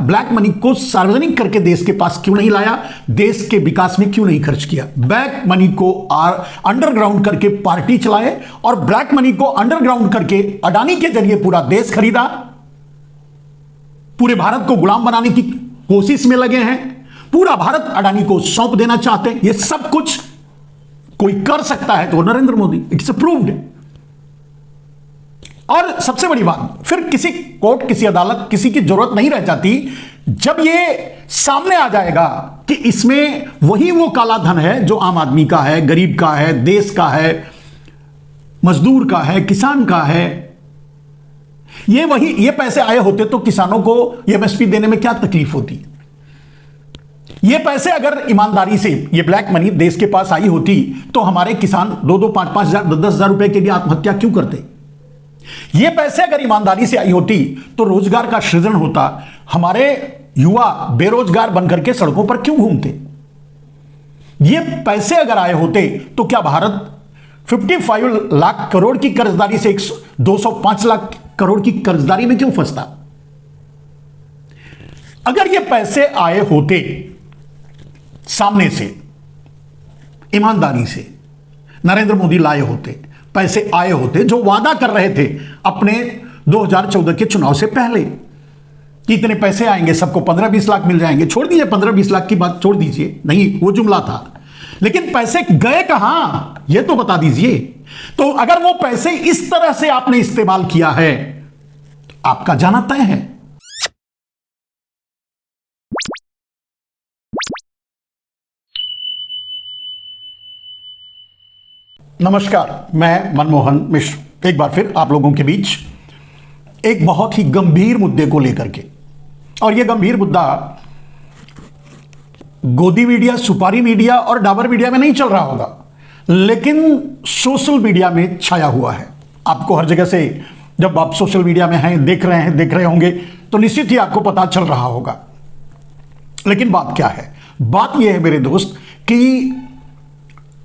Black money को सार्वजनिक करके देश के पास क्यों नहीं लाया, देश के विकास में क्यों नहीं खर्च किया? ब्लैक मनी को अंडरग्राउंड करके पार्टी चलाए और ब्लैक मनी को अंडरग्राउंड करके अडानी के जरिए पूरा देश खरीदा, पूरे भारत को गुलाम बनाने की कोशिश में लगे हैं, पूरा भारत अडानी को सौंप देना चाहते हैं। यह सब कुछ कोई कर सकता है तो नरेंद्र मोदी, इट्स अप्रूव्ड। और सबसे बड़ी बात, फिर किसी कोर्ट, किसी अदालत, किसी की जरूरत नहीं रह जाती जब ये सामने आ जाएगा कि इसमें वही वो काला धन है जो आम आदमी का है, गरीब का है, देश का है, मजदूर का है, किसान का है। ये पैसे आए होते तो किसानों को एमएसपी देने में क्या तकलीफ होती? ये पैसे अगर ईमानदारी से, ये ब्लैक मनी देश के पास आई होती तो हमारे किसान 2-2, 5-5 हजार, 10-10 हजार रुपए के लिए आत्महत्या क्यों करते? ये पैसे अगर ईमानदारी से आई होती तो रोजगार का सृजन होता। हमारे युवा बेरोजगार बनकर के सड़कों पर क्यों घूमते? ये पैसे अगर आए होते तो क्या भारत 55 लाख करोड़ की कर्जदारी से 205 लाख करोड़ की कर्जदारी में क्यों फंसता? अगर ये पैसे आए होते सामने से, ईमानदारी से नरेंद्र मोदी लाए होते, पैसे आए होते जो वादा कर रहे थे अपने 2014 के चुनाव से पहले कि इतने पैसे आएंगे, सबको 15-20 लाख मिल जाएंगे। छोड़ दीजिए 15-20 लाख की बात, छोड़ दीजिए, नहीं वो जुमला था, लेकिन पैसे गए कहां ये तो बता दीजिए। तो अगर वो पैसे इस तरह से आपने इस्तेमाल किया है, आपका जाना तय है। नमस्कार, मैं मनमोहन मिश्र एक बार फिर आप लोगों के बीच एक बहुत ही गंभीर मुद्दे को लेकर के। और यह गंभीर मुद्दा गोदी मीडिया, सुपारी मीडिया और डाबर मीडिया में नहीं चल रहा होगा, लेकिन सोशल मीडिया में छाया हुआ है। आपको हर जगह से, जब आप सोशल मीडिया में हैं, देख रहे होंगे तो निश्चित ही आपको पता चल रहा होगा। लेकिन बात क्या है? बात यह है मेरे दोस्त कि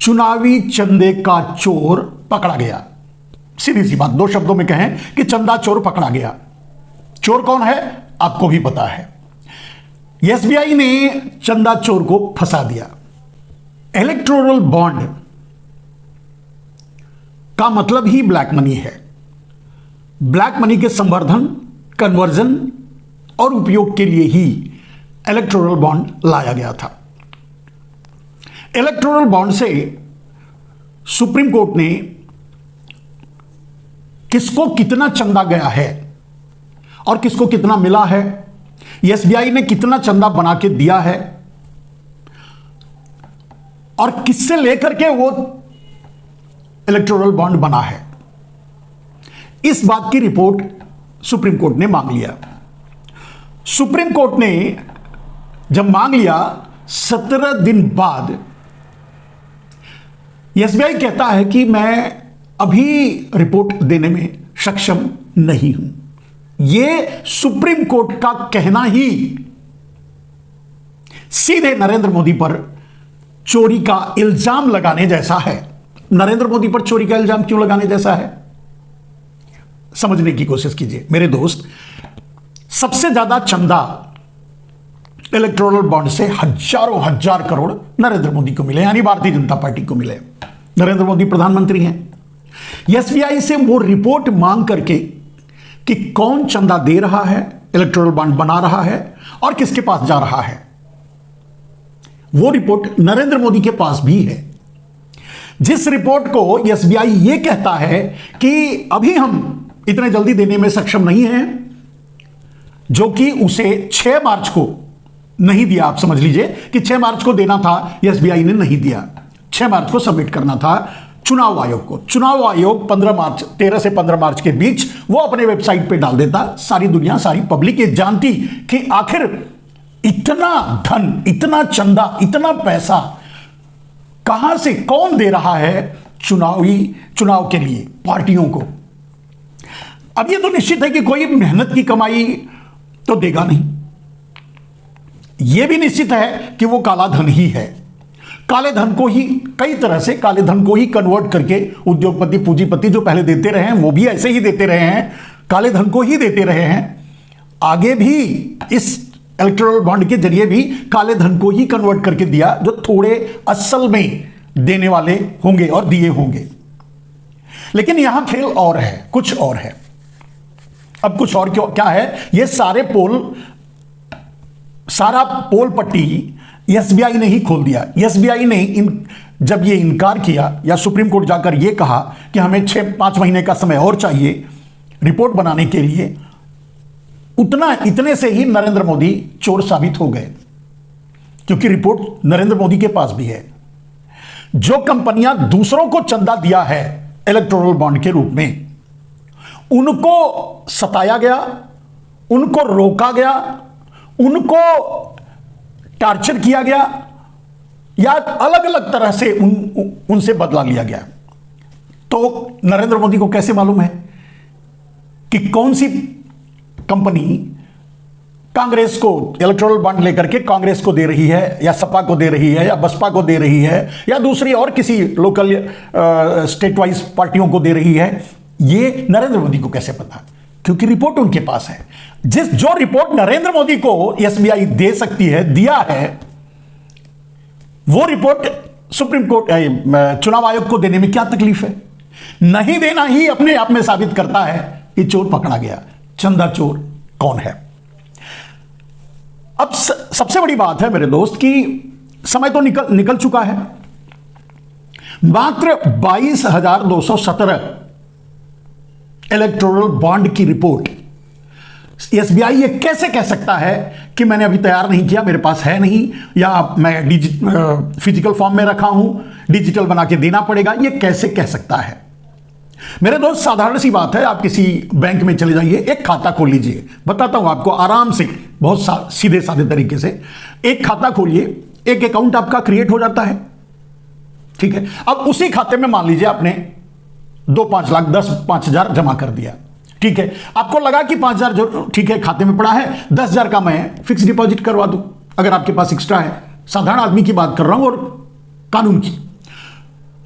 चुनावी चंदे का चोर पकड़ा गया। सीधी सी बात, 2 शब्दों में कहें कि चंदा चोर पकड़ा गया। चोर कौन है आपको भी पता है। एसबीआई ने चंदा चोर को फंसा दिया। इलेक्टोरल बॉन्ड का मतलब ही ब्लैक मनी है। ब्लैक मनी के संवर्धन, कन्वर्जन और उपयोग के लिए ही इलेक्टोरल बॉन्ड लाया गया था। इलेक्टोरल बॉन्ड से सुप्रीम कोर्ट ने किसको कितना चंदा गया है और किसको कितना मिला है, एसबीआई ने कितना चंदा बना के दिया है और किससे लेकर के वो इलेक्टोरल बॉन्ड बना है, इस बात की रिपोर्ट सुप्रीम कोर्ट ने मांग लिया। सुप्रीम कोर्ट ने जब मांग लिया, 17 दिन बाद एसबीआई कहता है कि मैं अभी रिपोर्ट देने में सक्षम नहीं हूं। यह सुप्रीम कोर्ट का कहना ही सीधे नरेंद्र मोदी पर चोरी का इल्जाम लगाने जैसा है। नरेंद्र मोदी पर चोरी का इल्जाम क्यों लगाने जैसा है, समझने की कोशिश कीजिए मेरे दोस्त। सबसे ज्यादा चंदा इलेक्टोरल बॉन्ड से हजारों हजार करोड़ नरेंद्र मोदी को मिले, यानी भारतीय जनता पार्टी को मिले। नरेंद्र मोदी प्रधानमंत्री हैं। एसबीआई से वो रिपोर्ट मांग करके कि कौन चंदा दे रहा है, इलेक्टोरल बॉन्ड बना रहा है और किसके पास जा रहा है, वो रिपोर्ट नरेंद्र मोदी के पास भी है। जिस रिपोर्ट को एसबीआई ये कहता है कि अभी हम इतने जल्दी देने में सक्षम नहीं हैं, जो कि उसे 6 मार्च को नहीं दिया। आप समझ लीजिए कि 6 मार्च को देना था, एसबीआई ने नहीं दिया। 6 मार्च को सबमिट करना था चुनाव आयोग को। चुनाव आयोग 13 से 15 मार्च के बीच वो अपने वेबसाइट पे डाल देता। सारी दुनिया, सारी पब्लिक ये जानती कि आखिर इतना धन, इतना चंदा, इतना पैसा कहां से कौन दे रहा है चुनाव के लिए पार्टियों को। अब ये तो निश्चित है कि कोई मेहनत की कमाई तो देगा नहीं। यह भी निश्चित है कि वो काला धन ही है। काले धन को ही कई तरह से, काले धन को ही कन्वर्ट करके उद्योगपति, पूंजीपति जो पहले देते रहे हैं वो भी ऐसे ही देते रहे हैं, काले धन को ही देते रहे हैं, आगे भी इस इलेक्टोरल बॉन्ड के जरिए भी काले धन को ही कन्वर्ट करके दिया, जो थोड़े असल में देने वाले होंगे और दिए होंगे। लेकिन यहां खेल और है, कुछ और है। अब कुछ और क्या है? ये सारा पोल पट्टी एसबीआई ने ही खोल दिया। एसबीआई ने जब ये इनकार किया या सुप्रीम कोर्ट जाकर ये कहा कि हमें 6-5 महीने का समय और चाहिए रिपोर्ट बनाने के लिए, इतने से ही नरेंद्र मोदी चोर साबित हो गए, क्योंकि रिपोर्ट नरेंद्र मोदी के पास भी है। जो कंपनियां दूसरों को चंदा दिया है इलेक्टोरल बॉन्ड के रूप में, उनको सताया गया, उनको रोका गया, उनको टार्चर किया गया, या अलग अलग तरह से उनसे बदला लिया गया। तो नरेंद्र मोदी को कैसे मालूम है कि कौन सी कंपनी कांग्रेस को इलेक्टोरल बॉन्ड लेकर के कांग्रेस को दे रही है, या सपा को दे रही है, या बसपा को दे रही है, या दूसरी और किसी लोकल स्टेट वाइज पार्टियों को दे रही है? ये नरेंद्र मोदी को कैसे पता? क्योंकि रिपोर्ट उनके पास है। जो रिपोर्ट नरेंद्र मोदी को एसबीआई दे सकती है, दिया है, वो रिपोर्ट सुप्रीम कोर्ट चुनाव आयोग को देने में क्या तकलीफ है? नहीं देना ही अपने आप में साबित करता है कि चोर पकड़ा गया। चंदा चोर कौन है? अब सबसे बड़ी बात है मेरे दोस्त कि समय तो निकल चुका है। मात्र 22,217 इलेक्टोरल बॉन्ड की रिपोर्ट एसबीआई ये कैसे कह सकता है कि मैंने अभी तैयार नहीं किया, मेरे पास है नहीं, या मैं फिजिकल फॉर्म में रखा हूं, डिजिटल बना के देना पड़ेगा? ये कैसे कह सकता है? मेरे दोस्त, साधारण सी बात है। आप किसी बैंक में चले जाइए, एक खाता खोल लीजिए। बताता हूं आपको आराम से, बहुत सीधे साधे तरीके से। एक खाता खोलिए, एक अकाउंट आपका क्रिएट हो जाता है, ठीक है। अब उसी खाते में मान लीजिए आपने 2-5 लाख 10-5,000 जमा कर दिया, ठीक है। आपको लगा कि 5,000 जो ठीक है खाते में पड़ा है, 10,000 का मैं फिक्स डिपॉजिट करवा दूं, अगर आपके पास एक्स्ट्रा है। साधारण आदमी की बात कर रहा हूं और कानून की।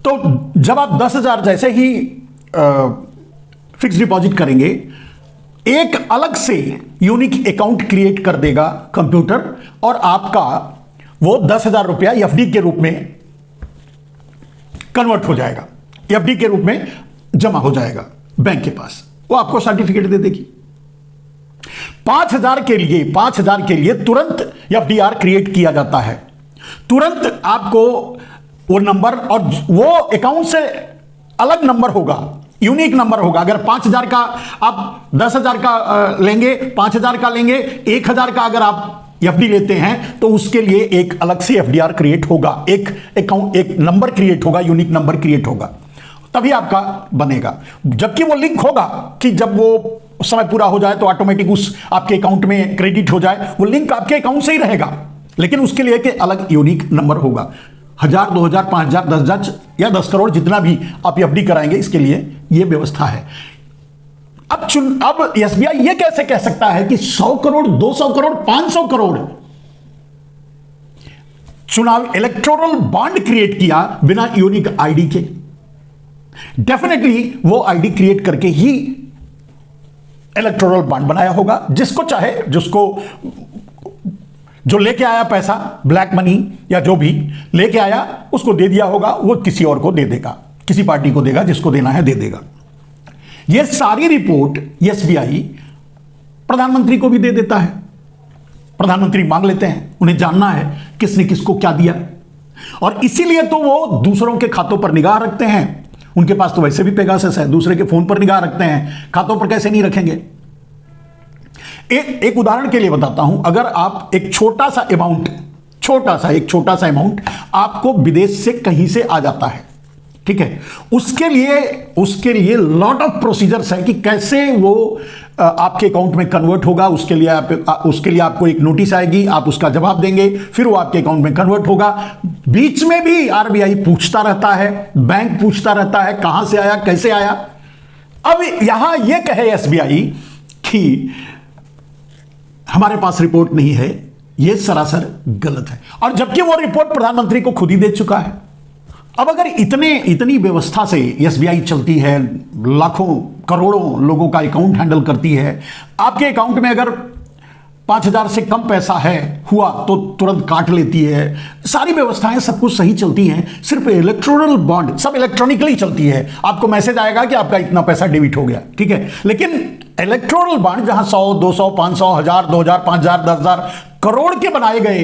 तो जब आप 10,000 जैसे ही फिक्स डिपॉजिट करेंगे, एक अलग से यूनिक अकाउंट क्रिएट कर देगा कंप्यूटर, और आपका वो 10,000 रुपया एफडी के रूप में कन्वर्ट हो जाएगा, एफडी के रूप में जमा हो जाएगा बैंक के पास। वो आपको सर्टिफिकेट दे देगी। 5,000 के लिए तुरंत एफडीआर क्रिएट किया जाता है। तुरंत आपको वो नंबर, और वो अकाउंट से अलग नंबर होगा, यूनिक नंबर होगा। अगर 5,000 का आप 10,000 का लेंगे, 5,000 का लेंगे, 1,000 का अगर आप एफडी लेते हैं, तो उसके लिए एक अलग से एफडीआर क्रिएट होगा, एक अकाउंट, एक नंबर क्रिएट होगा, यूनिक नंबर क्रिएट होगा, तभी आपका बनेगा। जबकि वो लिंक होगा कि जब वो समय पूरा हो जाए तो ऑटोमेटिक उस आपके अकाउंट में क्रेडिट हो जाए, वो लिंक आपके अकाउंट से ही रहेगा, लेकिन उसके लिए एक अलग यूनिक नंबर होगा। 1,000, 2,000, 5,000, 10,000 या 10 करोड़, जितना भी आप एफडी कराएंगे, इसके लिए ये व्यवस्था है। अब एसबीआई ये कैसे कह सकता है कि 100 करोड़, 200 करोड़, 500 करोड़ चुनाव इलेक्टोरल बॉन्ड क्रिएट किया बिना यूनिक आईडी के? डेफिनेटली वो आईडी क्रिएट करके ही इलेक्टोरल बॉन्ड बनाया होगा। जिसको चाहे, जो लेके आया पैसा, ब्लैक मनी या जो भी लेके आया, उसको दे दिया होगा, वो किसी और को दे देगा, किसी पार्टी को देगा, जिसको देना है दे देगा। ये सारी रिपोर्ट एसबीआई प्रधानमंत्री को भी दे देता है। प्रधानमंत्री मांग लेते हैं, उन्हें जानना है किसने किसको क्या दिया, और इसीलिए तो वो दूसरों के खातों पर निगाह रखते हैं। उनके पास तो वैसे भी पेगासस है, दूसरे के फोन पर निगाह रखते हैं, खातों पर कैसे नहीं रखेंगे। एक उदाहरण के लिए बताता हूं, अगर आप एक छोटा सा अमाउंट आपको विदेश से कहीं से आ जाता है, ठीक है, उसके लिए लॉट ऑफ प्रोसीजर्स है कि कैसे वो आपके अकाउंट में कन्वर्ट होगा। उसके लिए आपको एक नोटिस आएगी, आप उसका जवाब देंगे, फिर वो आपके अकाउंट में कन्वर्ट होगा। बीच में भी आरबीआई पूछता रहता है, बैंक पूछता रहता है, कहां से आया, कैसे आया। अब यहां यह कहे एसबीआई कि हमारे पास रिपोर्ट नहीं है, यह सरासर गलत है, और जबकि वो रिपोर्ट प्रधानमंत्री को खुद ही दे चुका है। अब अगर इतनी व्यवस्था से एसबीआई चलती है, लाखों करोड़ों लोगों का अकाउंट हैंडल करती है, आपके अकाउंट में अगर 5,000 से कम पैसा है हुआ तो तुरंत काट लेती है। सारी व्यवस्थाएं सब कुछ सही चलती हैं। सिर्फ इलेक्टोरल बॉन्ड सब इलेक्ट्रॉनिकली चलती है। आपको मैसेज आएगा कि आपका इतना पैसा डेबिट हो गया, ठीक है। लेकिन इलेक्टोरल बॉन्ड जहां 100, 200, 500, 1000, 2000, 5000, 10,000 करोड़ के बनाए गए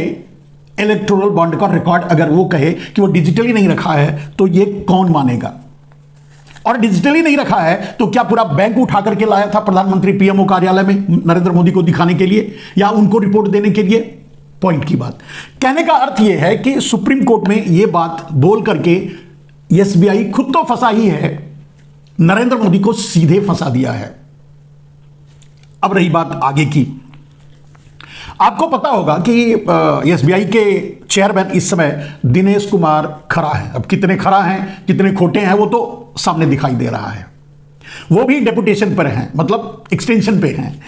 इलेक्टोरल बॉन्ड का रिकॉर्ड अगर वो कहे कि वो डिजिटली नहीं रखा है तो ये कौन मानेगा। और डिजिटली नहीं रखा है तो क्या पूरा बैंक उठा करके लाया था प्रधानमंत्री पीएमओ कार्यालय में नरेंद्र मोदी को दिखाने के लिए या उनको रिपोर्ट देने के लिए? पॉइंट की बात कहने का अर्थ यह है कि सुप्रीम कोर्ट में यह बात बोल करके एसबीआई खुद तो फंसा ही है, नरेंद्र मोदी को सीधे फंसा दिया है। अब रही बात आगे की, आपको पता होगा कि एसबीआई के चेयरमैन इस समय दिनेश कुमार खरा हैं। अब कितने खरा हैं कितने खोटे हैं वो तो सामने दिखाई दे रहा है। वो भी डेपुटेशन पर हैं, मतलब एक्सटेंशन पे हैं।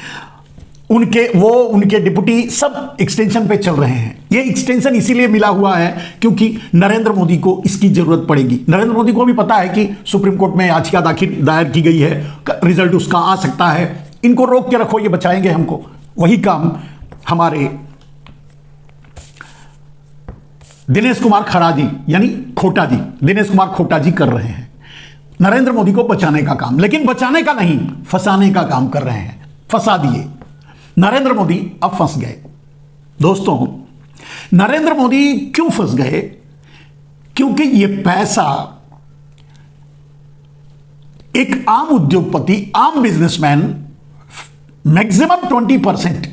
उनके डिप्टी सब एक्सटेंशन पे चल रहे हैं। ये एक्सटेंशन इसीलिए मिला हुआ है क्योंकि नरेंद्र मोदी को इसकी जरूरत पड़ेगी। नरेंद्र मोदी को भी पता है कि सुप्रीम कोर्ट में याचिका दायर की गई है, रिजल्ट उसका आ सकता है, इनको रोक के रखो, ये बचाएंगे हमको। वही काम हमारे दिनेश कुमार खरा जी यानी खोटा जी, दिनेश कुमार खोटा जी कर रहे हैं। नरेंद्र मोदी को बचाने का काम, लेकिन बचाने का नहीं, फंसाने का काम कर रहे हैं। फंसा दिए नरेंद्र मोदी, अब फंस गए। दोस्तों, नरेंद्र मोदी क्यों फंस गए? क्योंकि यह पैसा एक आम उद्योगपति, आम बिजनेसमैन, मैक्सिमम 20%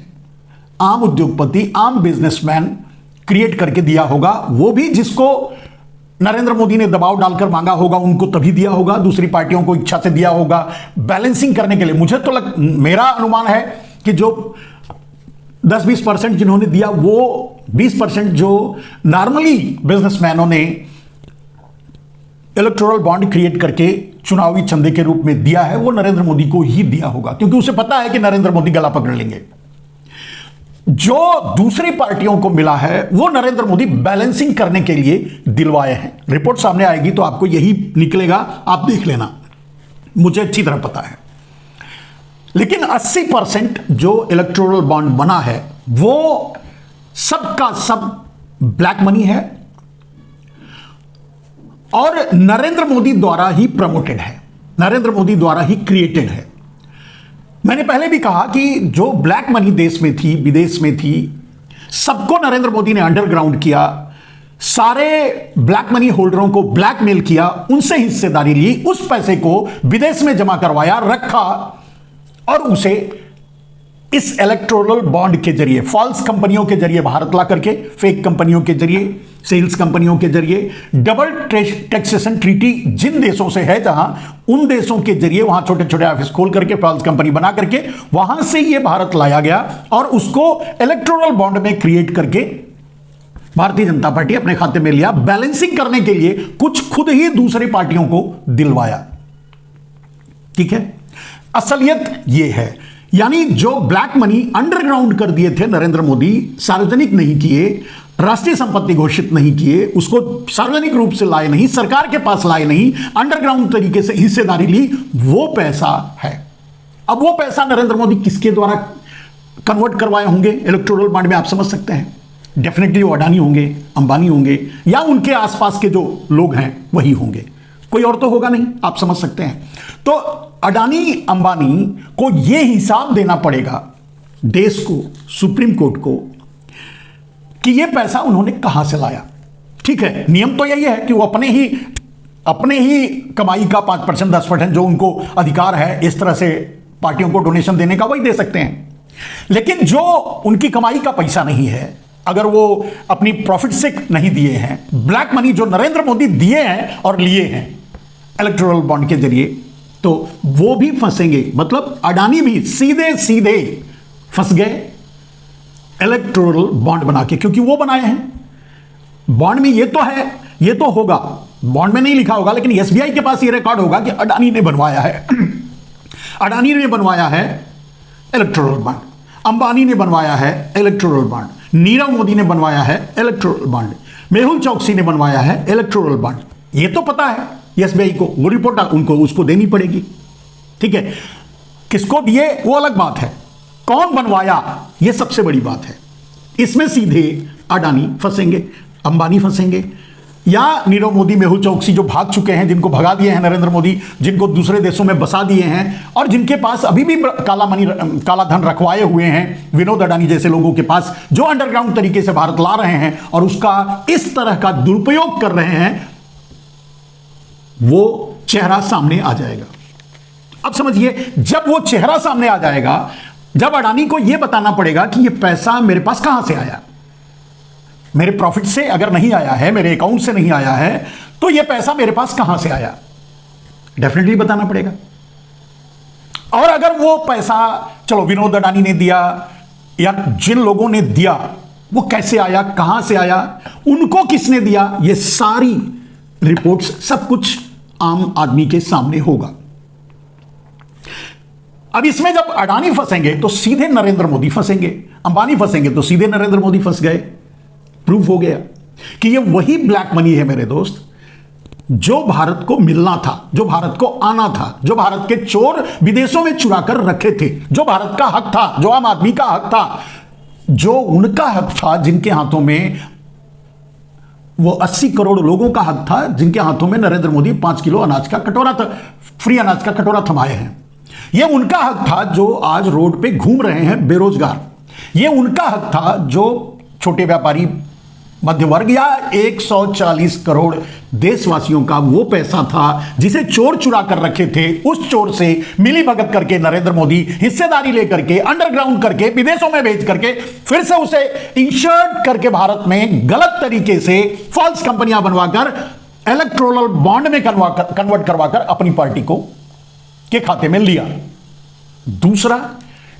आम उद्योगपति, आम बिजनेसमैन क्रिएट करके दिया होगा। वो भी जिसको नरेंद्र मोदी ने दबाव डालकर मांगा होगा उनको तभी दिया होगा, दूसरी पार्टियों को इच्छा से दिया होगा बैलेंसिंग करने के लिए। मुझे तो मेरा अनुमान है कि जो 10-20% जिन्होंने दिया, वो 20% जो नॉर्मली बिजनेसमैनों ने इलेक्टोरल बॉन्ड क्रिएट करके चुनावी चंदे के रूप में दिया है, वो नरेंद्र मोदी को ही दिया होगा, क्योंकि उसे पता है कि नरेंद्र मोदी गला पकड़ लेंगे। जो दूसरी पार्टियों को मिला है वो नरेंद्र मोदी बैलेंसिंग करने के लिए दिलवाए हैं। रिपोर्ट सामने आएगी तो आपको यही निकलेगा, आप देख लेना, मुझे अच्छी तरह पता है। लेकिन 80% जो इलेक्टोरल बॉन्ड बना है वो सबका सब ब्लैक मनी है और नरेंद्र मोदी द्वारा ही प्रमोटेड है, नरेंद्र मोदी द्वारा ही क्रिएटेड है। मैंने पहले भी कहा कि जो ब्लैक मनी देश में थी, विदेश में थी, सबको नरेंद्र मोदी ने अंडरग्राउंड किया, सारे ब्लैक मनी होल्डरों को ब्लैकमेल किया, उनसे हिस्सेदारी ली, उस पैसे को विदेश में जमा करवाया, रखा और उसे इस इलेक्टोरल बॉन्ड के जरिए, फॉल्स कंपनियों के जरिए भारत ला करके, फेक कंपनियों के जरिए, सेल्स कंपनियों के जरिए, डबल टैक्सेशन ट्रीटी जिन देशों से है जहां, उन देशों के जरिए वहां छोटे छोटे ऑफिस खोल करके, फॉल्स कंपनी बना करके वहां से ये भारत लाया गया और उसको इलेक्टोरल बॉन्ड में क्रिएट करके भारतीय जनता पार्टी अपने खाते में लिया। बैलेंसिंग करने के लिए कुछ खुद ही दूसरी पार्टियों को दिलवाया। ठीक है, असलियत यह है। यानी जो ब्लैक मनी अंडरग्राउंड कर दिए थे नरेंद्र मोदी, सार्वजनिक नहीं किए, राष्ट्रीय संपत्ति घोषित नहीं किए, उसको सार्वजनिक रूप से लाए नहीं, सरकार के पास लाए नहीं, अंडरग्राउंड तरीके से हिस्सेदारी ली, वो पैसा है। अब वो पैसा नरेंद्र मोदी किसके द्वारा कन्वर्ट करवाए होंगे इलेक्टोरल बॉन्ड में, आप समझ सकते हैं। डेफिनेटली वो अडानी होंगे, अंबानी होंगे या उनके आसपास के जो लोग हैं वही होंगे, कोई और तो होगा नहीं, आप समझ सकते हैं। तो अडानी अंबानी को यह हिसाब देना पड़ेगा देश को, सुप्रीम कोर्ट को, कि यह पैसा उन्होंने कहां से लाया। ठीक है, नियम तो यही है कि वो अपने ही कमाई का 5%, 10% जो उनको अधिकार है इस तरह से पार्टियों को डोनेशन देने का, वही दे सकते हैं। लेकिन जो उनकी कमाई का पैसा नहीं है, अगर वो अपनी प्रॉफिट से नहीं दिए हैं, ब्लैक मनी जो नरेंद्र मोदी दिए हैं और लिए हैं इलेक्टोरल बॉन्ड के जरिए, तो वो भी फंसेंगे। मतलब अडानी भी सीधे सीधे फंस गए इलेक्टोरल बॉन्ड बना के, क्योंकि वो बनाए हैं। बॉन्ड में ये तो है, ये तो होगा, बॉन्ड में नहीं लिखा होगा, लेकिन एसबीआई के पास ये रिकॉर्ड होगा कि अडानी ने बनवाया है अडानी ने बनवाया है इलेक्टोरल बॉन्ड, अंबानी ने बनवाया है इलेक्टोरल बॉन्ड, नीरव मोदी ने बनवाया है इलेक्टोरल बॉन्ड, मेहुल चौकसी ने बनवाया है इलेक्टोरल बॉन्ड। ये तो पता है एसबीआई को, वो रिपोर्ट उनको उसको देनी पड़ेगी। ठीक है, किसको दिए वो अलग बात है, कौन बनवाया, यह सबसे बड़ी बात है। इसमें सीधे अडानी फंसेंगे, अंबानी फंसेंगे, या नीरव मोदी, मेहुल चौकसी जो भाग चुके हैं, जिनको भगा दिए हैं नरेंद्र मोदी, जिनको दूसरे देशों में बसा दिए हैं, और जिनके पास अभी भी काला धन रखवाए हुए हैं, विनोद अडानी जैसे लोगों के पास, जो अंडरग्राउंड तरीके से भारत ला रहे हैं और उसका इस तरह का दुरुपयोग कर रहे हैं, वो चेहरा सामने आ जाएगा। अब समझिए, जब वो चेहरा सामने आ जाएगा, जब अडानी को यह बताना पड़ेगा कि यह पैसा मेरे पास कहां से आया, मेरे प्रॉफिट से अगर नहीं आया है, मेरे अकाउंट से नहीं आया है, तो यह पैसा मेरे पास कहां से आया, डेफिनेटली बताना पड़ेगा। और अगर वो पैसा, चलो विनोद अडानी ने दिया या जिन लोगों ने दिया, वो कैसे आया, कहां से आया, उनको किसने दिया, ये सारी रिपोर्ट्स, सब कुछ आम आदमी के सामने होगा। अब इसमें जब अडानी फंसेंगे तो सीधे नरेंद्र मोदी फंसेंगे, अंबानी फंसेंगे तो सीधे नरेंद्र मोदी फंस गए। प्रूफ हो गया कि ये वही ब्लैक मनी है मेरे दोस्त, जो भारत को मिलना था, जो भारत को आना था, जो भारत के चोर विदेशों में चुरा कर रखे थे, जो भारत का हक था, जो आम आदमी का हक था, जो उनका हक था, जिनके हाथों में वो 80 करोड़ लोगों का हक था, जिनके हाथों में नरेंद्र मोदी 5 किलो अनाज का कटोरा, फ्री अनाज का कटोरा थमाए हैं। यह उनका हक था जो आज रोड पे घूम रहे हैं बेरोजगार। यह उनका हक था जो छोटे व्यापारी, मध्य वर्ग या 140 करोड़ देशवासियों का वो पैसा था जिसे चोर चुरा कर रखे थे। उस चोर से मिली भगत करके नरेंद्र मोदी हिस्सेदारी लेकर के, अंडरग्राउंड करके, विदेशों में भेज करके, फिर से उसे इंशर्ट करके भारत में गलत तरीके से फॉल्स कंपनियां बनवाकर इलेक्टोरल बॉन्ड में कन्वर्ट करवाकर अपनी पार्टी को के खाते में लिया। दूसरा,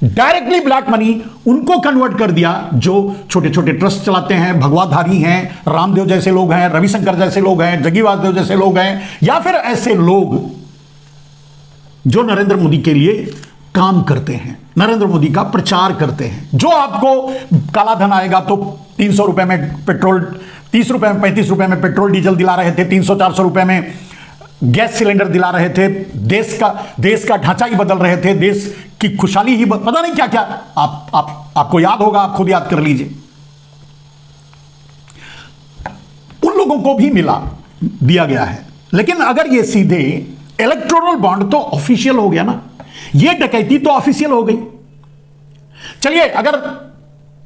डायरेक्टली ब्लैक मनी उनको कन्वर्ट कर दिया जो छोटे छोटे ट्रस्ट चलाते हैं, भगवाधारी हैं, रामदेव जैसे लोग हैं, रविशंकर जैसे लोग हैं, जग्गी वासुदेव जैसे लोग हैं, या फिर ऐसे लोग जो नरेंद्र मोदी के लिए काम करते हैं, नरेंद्र मोदी का प्रचार करते हैं। जो आपको काला धन आएगा तो 300 रुपए में पेट्रोल, 30 रुपए में, 35 रुपए में पेट्रोल डीजल दिला रहे थे, 300-400 रुपए में गैस सिलेंडर दिला रहे थे, देश का ढांचा ही बदल रहे थे, देश की खुशहाली ही पता नहीं क्या क्या, आपको याद होगा, आप खुद याद कर लीजिए। उन लोगों को भी दिया गया है। लेकिन अगर ये सीधे इलेक्टोरल बॉन्ड तो ऑफिशियल हो गया ना, ये डकैती तो ऑफिशियल हो गई। चलिए, अगर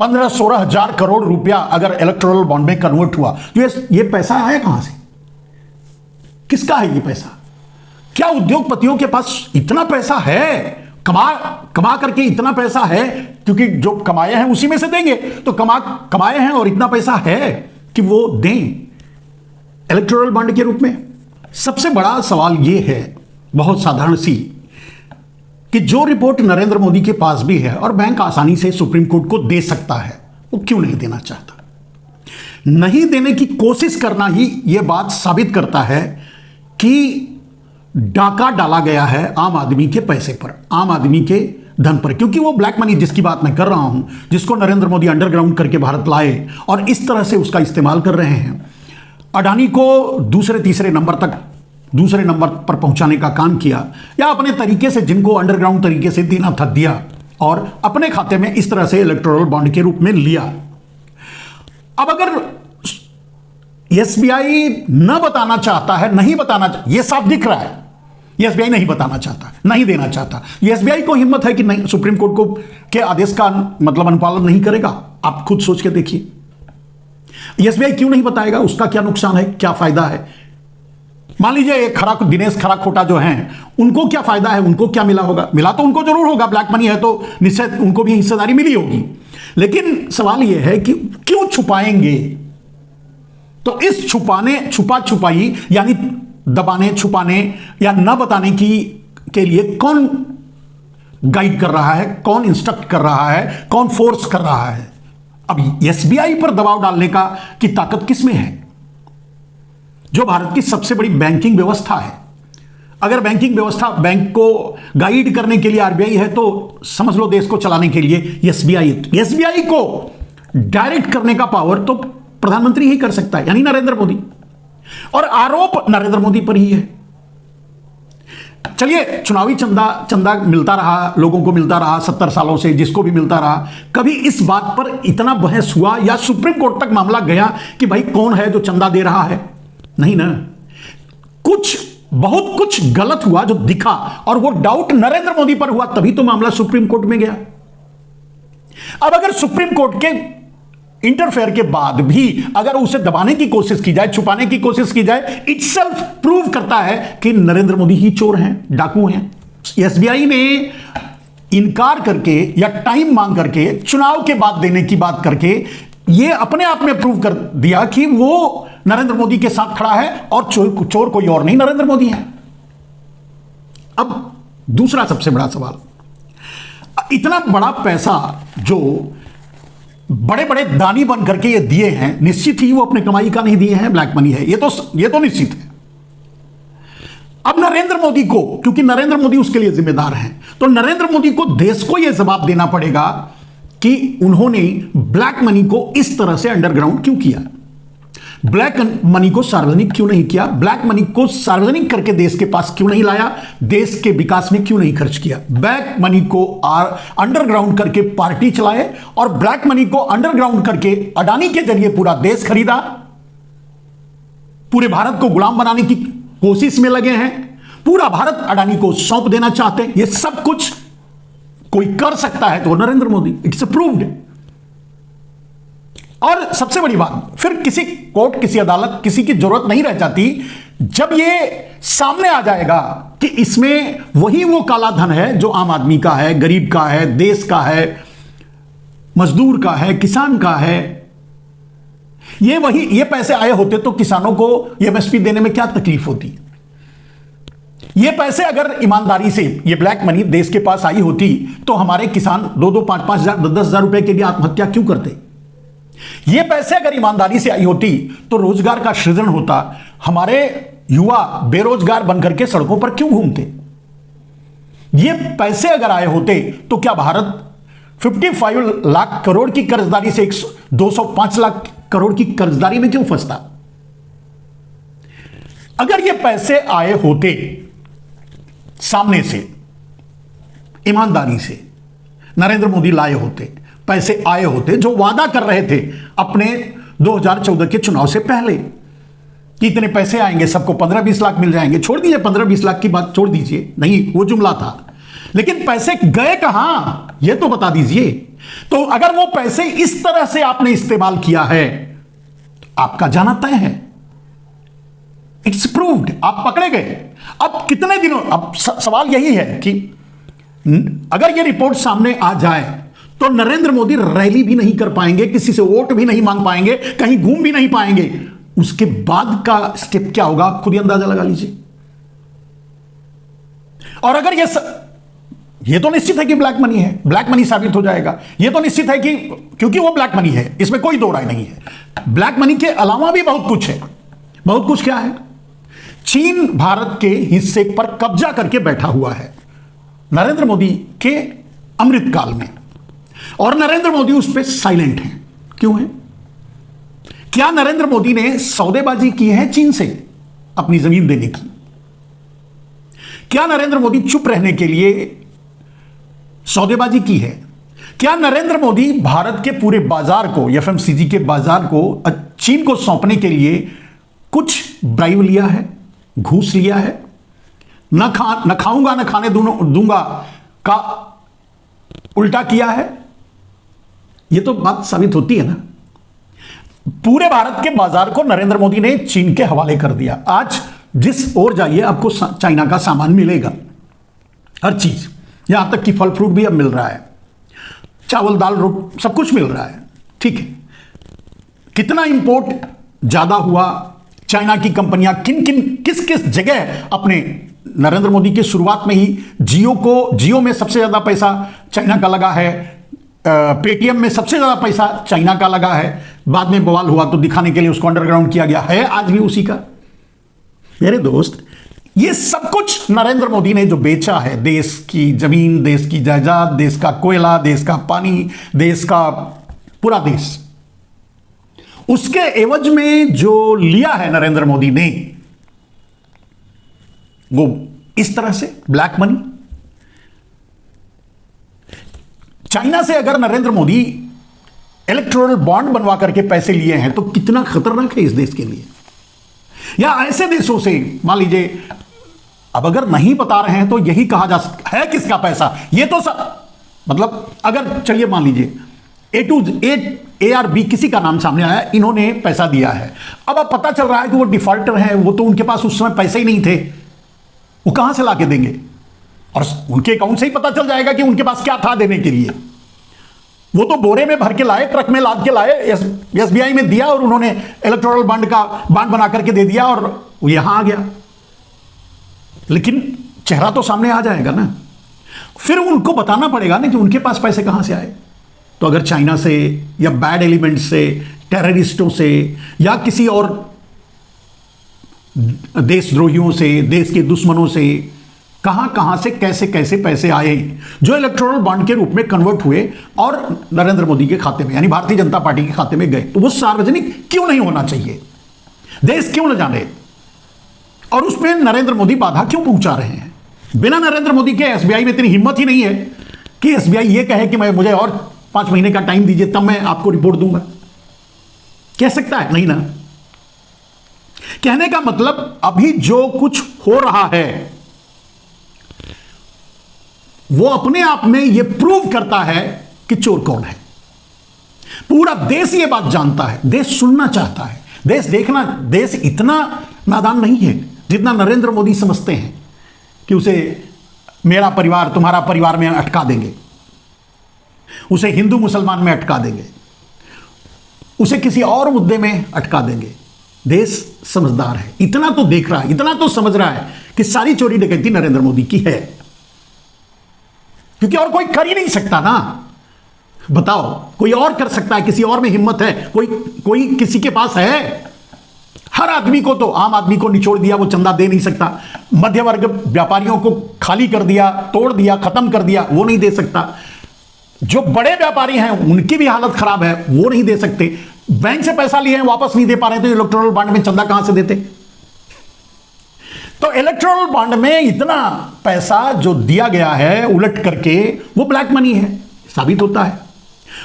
15-16 हजार करोड़ रुपया अगर इलेक्टोरल बॉन्ड में कन्वर्ट हुआ, तो ये पैसा आया कहां से, किसका है ये पैसा? क्या उद्योगपतियों के पास इतना पैसा है, कमा करके इतना पैसा है, क्योंकि जो कमाए हैं उसी में से देंगे, तो कमाए हैं और इतना पैसा है कि वो दें इलेक्टोरल बॉन्ड के रूप में? सबसे बड़ा सवाल यह है, बहुत साधारण सी, कि जो रिपोर्ट नरेंद्र मोदी के पास भी है और बैंक आसानी से सुप्रीम कोर्ट को दे सकता है, वो क्यों नहीं देना चाहता? नहीं देने की कोशिश करना ही यह बात साबित करता है कि डाका डाला गया है आम आदमी के पैसे पर, आम आदमी के धन पर। क्योंकि वो ब्लैक मनी जिसकी बात मैं कर रहा हूं, जिसको नरेंद्र मोदी अंडरग्राउंड करके भारत लाए और इस तरह से उसका इस्तेमाल कर रहे हैं, अडानी को दूसरे नंबर पर पहुंचाने का काम किया, या अपने तरीके से जिनको अंडरग्राउंड तरीके से देना था दिया, और अपने खाते में इस तरह से इलेक्टोरल बॉन्ड के रूप में लिया। अब अगर एसबीआई न बताना चाहता है, नहीं बताना, यह साफ दिख रहा है, एसबीआई नहीं बताना चाहता, नहीं देना चाहता। एसबीआई को हिम्मत है कि नहीं, सुप्रीम कोर्ट के आदेश का मतलब अनुपालन नहीं करेगा? आप खुद सोच के देखिए, एसबीआई क्यों नहीं बताएगा? उसका क्या नुकसान है, क्या फायदा है? मान लीजिए दिनेश खराखोटा जो हैं, उनको क्या फायदा है, उनको क्या मिला होगा? मिला तो उनको जरूर होगा, ब्लैक मनी है तो निश्चित उनको भी हिस्सेदारी मिली होगी। लेकिन सवाल यह है कि क्यों छुपाएंगे? तो इस छुपा छुपाई यानी दबाने, छुपाने या न बताने के लिए कौन गाइड कर रहा है, कौन इंस्ट्रक्ट कर रहा है, कौन फोर्स कर रहा है? अब एसबीआई पर दबाव डालने की ताकत किसमें है? जो भारत की सबसे बड़ी बैंकिंग व्यवस्था है। अगर बैंकिंग व्यवस्था, बैंक को गाइड करने के लिए आरबीआई है, तो समझ लो देश को चलाने के लिए एसबीआई को डायरेक्ट करने का पावर तो प्रधानमंत्री ही कर सकता है, यानी नरेंद्र मोदी। और आरोप नरेंद्र मोदी पर ही है। चलिए, चुनावी चंदा चंदा मिलता रहा, लोगों को मिलता रहा 70 सालों से, जिसको भी मिलता रहा। कभी इस बात पर इतना बहस हुआ या सुप्रीम कोर्ट तक मामला गया कि भाई कौन है जो चंदा दे रहा है? नहीं ना। बहुत कुछ गलत हुआ जो दिखा, और वो डाउट नरेंद्र मोदी पर हुआ, तभी तो मामला सुप्रीम कोर्ट में गया। अब अगर सुप्रीम कोर्ट के इंटरफेयर के बाद भी अगर उसे दबाने की कोशिश की जाए, छुपाने की कोशिश की जाए, इटसेल्फ प्रूव करता है कि नरेंद्र मोदी ही चोर हैं, डाकू हैं। एसबीआई ने इनकार करके या टाइम मांग करके, चुनाव के बाद देने की बात करके, यह अपने आप में प्रूव कर दिया कि वो नरेंद्र मोदी के साथ खड़ा है और चोर कोई और नहीं, नरेंद्र मोदी है। अब दूसरा सबसे बड़ा सवाल, इतना बड़ा पैसा जो बड़े बड़े दानी बन करके ये दिए हैं, निश्चित ही वो अपने कमाई का नहीं दिए हैं, ब्लैक मनी है, ये तो निश्चित है। अब नरेंद्र मोदी को, क्योंकि नरेंद्र मोदी उसके लिए जिम्मेदार हैं, तो नरेंद्र मोदी को, देश को यह जवाब देना पड़ेगा कि उन्होंने ब्लैक मनी को इस तरह से अंडरग्राउंड क्यों किया, ब्लैक मनी को सार्वजनिक क्यों नहीं किया, ब्लैक मनी को सार्वजनिक करके देश के पास क्यों नहीं लाया, देश के विकास में क्यों नहीं खर्च किया। ब्लैक मनी को अंडरग्राउंड करके पार्टी चलाए और ब्लैक मनी को अंडरग्राउंड करके अडानी के जरिए पूरा देश खरीदा, पूरे भारत को गुलाम बनाने की कोशिश में लगे हैं, पूरा भारत अडानी को सौंप देना चाहते हैं। यह सब कुछ कोई कर सकता है तो नरेंद्र मोदी, इट्स अप्रूव्ड। और सबसे बड़ी बात, फिर किसी कोर्ट, किसी अदालत, किसी की जरूरत नहीं रह जाती जब ये सामने आ जाएगा कि इसमें वही वो काला धन है जो आम आदमी का है, गरीब का है, देश का है, मजदूर का है, किसान का है। ये पैसे आए होते तो किसानों को एमएसपी देने में क्या तकलीफ होती? ये पैसे अगर ईमानदारी से, ये ब्लैक मनी देश के पास आई होती तो हमारे किसान 2-2, 5-5 हजार, 10-10 हजार रुपए के लिए आत्महत्या क्यों करते? ये पैसे अगर ईमानदारी से आई होती तो रोजगार का सृजन होता, हमारे युवा बेरोजगार बनकर के सड़कों पर क्यों घूमते? ये पैसे अगर आए होते तो क्या भारत 55 लाख करोड़ की कर्जदारी से 205 लाख करोड़ की कर्जदारी में क्यों फंसता? अगर ये पैसे आए होते सामने से, ईमानदारी से नरेंद्र मोदी लाए होते, पैसे आए होते जो वादा कर रहे थे अपने 2014 के चुनाव से पहले कि इतने पैसे आएंगे, सबको 15-20 लाख मिल जाएंगे, छोड़ दीजिए 15-20 लाख की बात, छोड़ दीजिए, नहीं वो जुमला था, लेकिन पैसे गए कहां यह तो बता दीजिए। तो अगर वो पैसे इस तरह से आपने इस्तेमाल किया है, आपका जाना तय है, इट्स प्रूव्ड, आप पकड़े गए। अब कितने दिनों, अब सवाल यही है कि अगर यह रिपोर्ट सामने आ जाए तो नरेंद्र मोदी रैली भी नहीं कर पाएंगे, किसी से वोट भी नहीं मांग पाएंगे, कहीं घूम भी नहीं पाएंगे। उसके बाद का स्टेप क्या होगा, खुद ही अंदाजा लगा लीजिए। और अगर ये तो निश्चित है कि ब्लैक मनी है, ब्लैक मनी साबित हो जाएगा, ये तो निश्चित है कि, क्योंकि वो ब्लैक मनी है, इसमें कोई दो राय नहीं है। ब्लैक मनी के अलावा भी बहुत कुछ है। बहुत कुछ क्या है? चीन भारत के हिस्से पर कब्जा करके बैठा हुआ है नरेंद्र मोदी के अमृतकाल में, और नरेंद्र मोदी उस पर साइलेंट हैं। क्यों है? क्या नरेंद्र मोदी ने सौदेबाजी की है चीन से अपनी जमीन देने की? क्या नरेंद्र मोदी चुप रहने के लिए सौदेबाजी की है? क्या नरेंद्र मोदी भारत के पूरे बाजार को, एफएमसीजी के बाजार को चीन को सौंपने के लिए कुछ ब्राइब लिया है, घूस लिया है? न खाऊंगा न खाने दूंगा का उल्टा किया है? यह तो बात साबित होती है ना। पूरे भारत के बाजार को नरेंद्र मोदी ने चीन के हवाले कर दिया। आज जिस ओर जाइए आपको चाइना का सामान मिलेगा, हर चीज, यहां तक कि फल फ्रूट भी अब मिल रहा है, चावल दाल रोटी सब कुछ मिल रहा है। ठीक है, कितना इंपोर्ट ज्यादा हुआ, चाइना की कंपनियां किस किस जगह अपने, नरेंद्र मोदी की शुरुआत में ही जियो में सबसे ज्यादा पैसा चाइना का लगा है, पेटीएम में सबसे ज्यादा पैसा चाइना का लगा है। बाद में बवाल हुआ तो दिखाने के लिए उसको अंडरग्राउंड किया गया है, आज भी उसी का। मेरे दोस्त, ये सब कुछ नरेंद्र मोदी ने जो बेचा है, देश की जमीन, देश की जायदाद, देश का कोयला, देश का पानी, देश का पूरा देश, उसके एवज में जो लिया है नरेंद्र मोदी ने, वो इस तरह से ब्लैक मनी। चाइना से अगर नरेंद्र मोदी इलेक्टोरल बॉन्ड बनवा करके पैसे लिए हैं तो कितना खतरनाक है इस देश के लिए। या ऐसे देशों से मान लीजिए, अब अगर नहीं बता रहे हैं तो यही कहा जा सकता है किसका पैसा, ये तो मतलब अगर चलिए मान लीजिए ARB किसी का नाम सामने आया, इन्होंने पैसा दिया है, अब पता चल रहा है कि वो डिफॉल्टर है, वो तो उनके पास उस समय पैसे ही नहीं थे, वो कहां से लाके देंगे, और उनके अकाउंट से ही पता चल जाएगा कि उनके पास क्या था देने के लिए। वो तो बोरे में भर के लाए, ट्रक में लाद के लाए, SBI में दिया और उन्होंने इलेक्टोरल बॉन्ड का बॉन्ड बना करके दे दिया और वो यहां आ गया। लेकिन चेहरा तो सामने आ जाएगा ना, फिर उनको बताना पड़ेगा ना कि उनके पास पैसे कहां से आए। तो अगर चाइना से या बैड एलिमेंट से, टेररिस्टों से या किसी और देशद्रोहियों से, देश के दुश्मनों से, कहां से कैसे कैसे पैसे आए जो इलेक्टोरल बॉन्ड के रूप में कन्वर्ट हुए और नरेंद्र मोदी के खाते में यानी भारतीय जनता पार्टी के खाते में गए, तो वो सार्वजनिक क्यों नहीं होना चाहिए, देश क्यों न जाने, और उसमें नरेंद्र मोदी बाधा क्यों पहुंचा रहे हैं। बिना नरेंद्र मोदी के SBI में इतनी हिम्मत ही नहीं है कि SBI ये कहे कि मुझे और 5 महीने का टाइम दीजिए तब मैं आपको रिपोर्ट दूंगा। कह सकता है? नहीं ना। कहने का मतलब अभी जो कुछ हो रहा है वो अपने आप में यह प्रूव करता है कि चोर कौन है। पूरा देश यह बात जानता है, देश सुनना चाहता है, देश इतना नादान नहीं है जितना नरेंद्र मोदी समझते हैं कि उसे मेरा परिवार तुम्हारा परिवार में अटका देंगे, उसे हिंदू मुसलमान में अटका देंगे, उसे किसी और मुद्दे में अटका देंगे। देश समझदार है, इतना तो देख रहा है, इतना तो समझ रहा है कि सारी चोरी डकैती नरेंद्र मोदी की है, क्योंकि और कोई कर ही नहीं सकता ना। बताओ, कोई और कर सकता है? किसी और में हिम्मत है? कोई किसी के पास है? हर आदमी को, तो आम आदमी को निचोड़ दिया, वो चंदा दे नहीं सकता। मध्य वर्ग व्यापारियों को खाली कर दिया, तोड़ दिया, खत्म कर दिया, वो नहीं दे सकता। जो बड़े व्यापारी हैं उनकी भी हालत खराब है, वो नहीं दे सकते। बैंक से पैसा लिए हैं, वापस नहीं दे पा रहे, तो इलेक्टोरल बॉन्ड में चंदा कहां से देते? तो इलेक्टोरल बॉन्ड में इतना पैसा जो दिया गया है उलट करके, वो ब्लैक मनी है साबित होता है,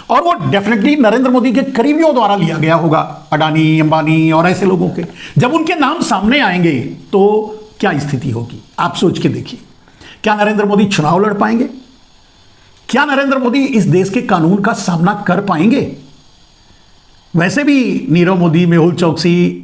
और वो डेफिनेटली नरेंद्र मोदी के करीबियों द्वारा लिया गया होगा, अडानी, अंबानी और ऐसे लोगों के। जब उनके नाम सामने आएंगे तो क्या स्थिति होगी, आप सोच के देखिए। क्या नरेंद्र मोदी चुनाव लड़ पाएंगे? क्या नरेंद्र मोदी इस देश के कानून का सामना कर पाएंगे? वैसे भी नीरव मोदी, मेहुल चौकसी,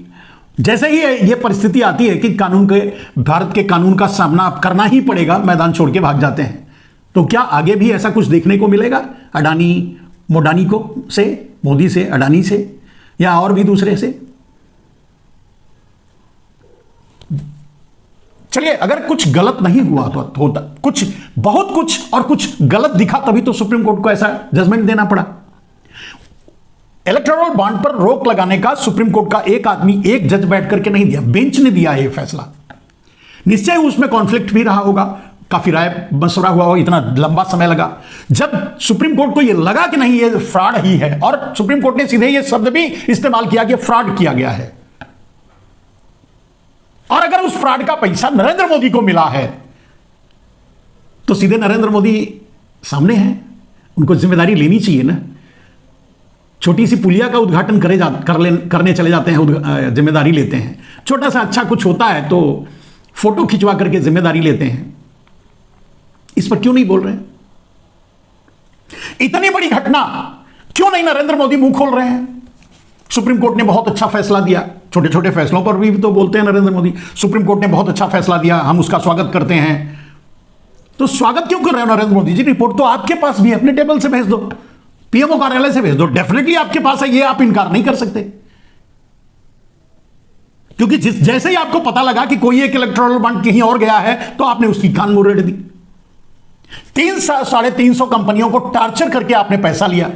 जैसे ही ये परिस्थिति आती है कि भारत के कानून का सामना करना ही पड़ेगा, मैदान छोड़ के भाग जाते हैं। तो क्या आगे भी ऐसा कुछ देखने को मिलेगा अडानी मोडानी को से, मोदी से, अडानी से, या और भी दूसरे से? चलिए, अगर कुछ गलत नहीं हुआ तो होता, बहुत कुछ और कुछ गलत दिखा, तभी तो सुप्रीम कोर्ट को ऐसा जजमेंट देना पड़ा। इलेक्टोरल बॉन्ड पर रोक लगाने का सुप्रीम कोर्ट का एक आदमी, एक जज बैठ करके नहीं दिया, बेंच ने दिया ये फैसला। निश्चय उसमें कॉन्फ्लिक्ट भी रहा होगा, काफी राय मशवरा हुआ होगा, इतना लंबा समय लगा। जब सुप्रीम कोर्ट को यह लगा कि नहीं, ये फ्रॉड ही है, और सुप्रीम कोर्ट ने सीधे ये शब्द भी इस्तेमाल किया कि फ्रॉड किया गया है, और अगर उस फ्रॉड का पैसा नरेंद्र मोदी को मिला है तो सीधे नरेंद्र मोदी सामने हैं, उनको जिम्मेदारी लेनी चाहिए ना। छोटी सी पुलिया का उद्घाटन करने चले जाते हैं, जिम्मेदारी लेते हैं। छोटा सा अच्छा कुछ होता है तो फोटो खिंचवा करके जिम्मेदारी लेते हैं। इस पर क्यों नहीं बोल रहे हैं? इतनी बड़ी घटना क्यों नहीं नरेंद्र मोदी मुंह खोल रहे हैं? सुप्रीम कोर्ट ने बहुत अच्छा फैसला दिया, छोटे छोटे फैसलों पर भी तो बोलते हैं नरेंद्र मोदी। सुप्रीम कोर्ट ने बहुत अच्छा फैसला दिया, हम उसका स्वागत करते हैं। तो स्वागत क्यों कर रहे हो नरेंद्र मोदी जी? रिपोर्ट तो आपके पास भी है, अपने टेबल से भेज दो, पीएमओ कार्यालय से भेज दो, डेफिनेटली आपके पास है, ये आप इनकार नहीं कर सकते। क्योंकि जैसे ही आपको पता लगा कि कोई एक इलेक्टोरल बॉन्ड कहीं और गया है तो आपने उसकी कान मुरेड़ दी। 300-350 कंपनियों को टार्चर करके आपने पैसा लिया।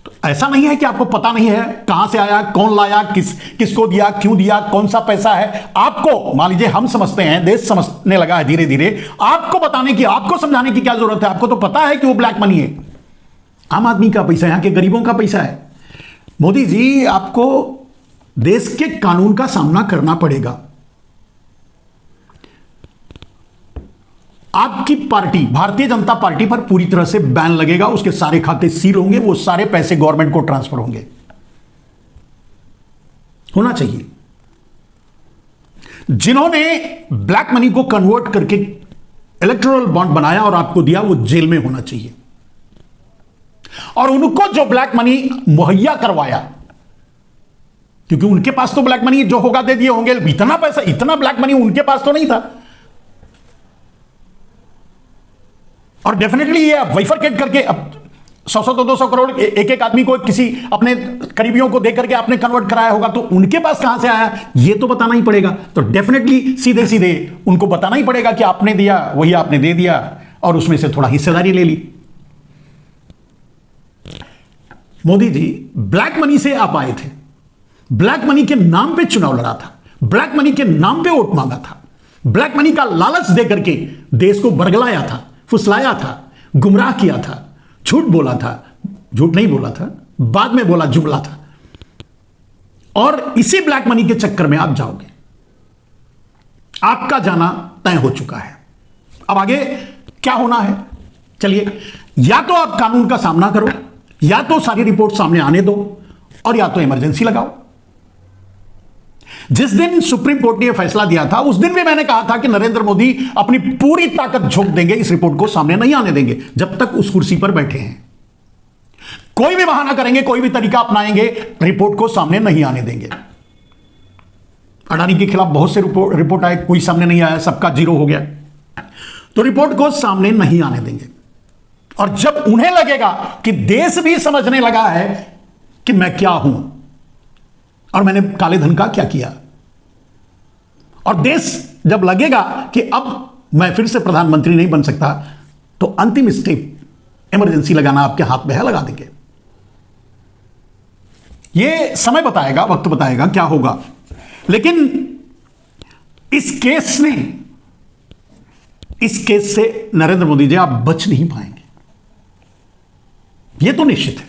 तो ऐसा नहीं है कि आपको पता नहीं है कहां से आया, कौन लाया, किसको दिया, क्यों दिया, कौन सा पैसा है। आपको मान लीजिए हम समझते हैं, देश समझने लगा है धीरे धीरे, आपको बताने की, आपको समझाने की क्या जरूरत है? आपको तो पता है कि वो ब्लैक मनी है, आम आदमी का पैसा है, यहां के गरीबों का पैसा है। मोदी जी, आपको देश के कानून का सामना करना पड़ेगा। आपकी पार्टी भारतीय जनता पार्टी पर पूरी तरह से बैन लगेगा, उसके सारे खाते सील होंगे, वो सारे पैसे गवर्नमेंट को ट्रांसफर होंगे। होना चाहिए। जिन्होंने ब्लैक मनी को कन्वर्ट करके इलेक्टोरल बॉन्ड बनाया और आपको दिया, वो जेल में होना चाहिए। और उनको जो ब्लैक मनी मुहैया करवाया, क्योंकि उनके पास तो ब्लैक मनी जो होगा दे दिए होंगे, इतना पैसा, इतना ब्लैक मनी उनके पास तो नहीं था। और डेफिनेटली ये वाइफरकेट करके अब 100-200 करोड़ एक एक आदमी को, किसी अपने करीबियों को देकर के आपने कन्वर्ट कराया होगा, तो उनके पास कहां से आया ये तो बताना ही पड़ेगा। तो डेफिनेटली सीधे सीधे उनको बताना ही पड़ेगा कि आपने दिया वही आपने दे दिया और उसमें से थोड़ा हिस्सेदारी ले ली। मोदी जी ब्लैक मनी से आप आए थे, ब्लैक मनी के नाम पे चुनाव लड़ा था, ब्लैक मनी के नाम पे वोट मांगा था, ब्लैक मनी का लालच देकर के देश को बरगलाया था, फुसलाया था, गुमराह किया था, झूठ बोला था, झूठ नहीं बोला था, बाद में बोला जुमला था। और इसी ब्लैक मनी के चक्कर में आप जाओगे, आपका जाना तय हो चुका है। अब आगे क्या होना है, चलिए, या तो आप कानून का सामना करो, या तो सारी रिपोर्ट सामने आने दो, और या तो इमरजेंसी लगाओ। जिस दिन सुप्रीम कोर्ट ने यह फैसला दिया था, उस दिन भी मैंने कहा था कि नरेंद्र मोदी अपनी पूरी ताकत झोंक देंगे, इस रिपोर्ट को सामने नहीं आने देंगे जब तक उस कुर्सी पर बैठे हैं। कोई भी बहाना करेंगे, कोई भी तरीका अपनाएंगे, रिपोर्ट को सामने नहीं आने देंगे। अडानी के खिलाफ बहुत से रिपोर्ट आए, कोई सामने नहीं आया, सबका जीरो हो गया। तो रिपोर्ट को सामने नहीं आने देंगे। और जब उन्हें लगेगा कि देश भी समझने लगा है कि मैं क्या हूं और मैंने काले धन का क्या किया, और देश जब लगेगा कि अब मैं फिर से प्रधानमंत्री नहीं बन सकता, तो अंतिम स्टेप इमरजेंसी लगाना आपके हाथ में है, लगा देंगे। यह समय बताएगा, वक्त बताएगा क्या होगा। लेकिन इस केस से नरेंद्र मोदी जी आप बच नहीं पाएंगे, यह तो निश्चित है।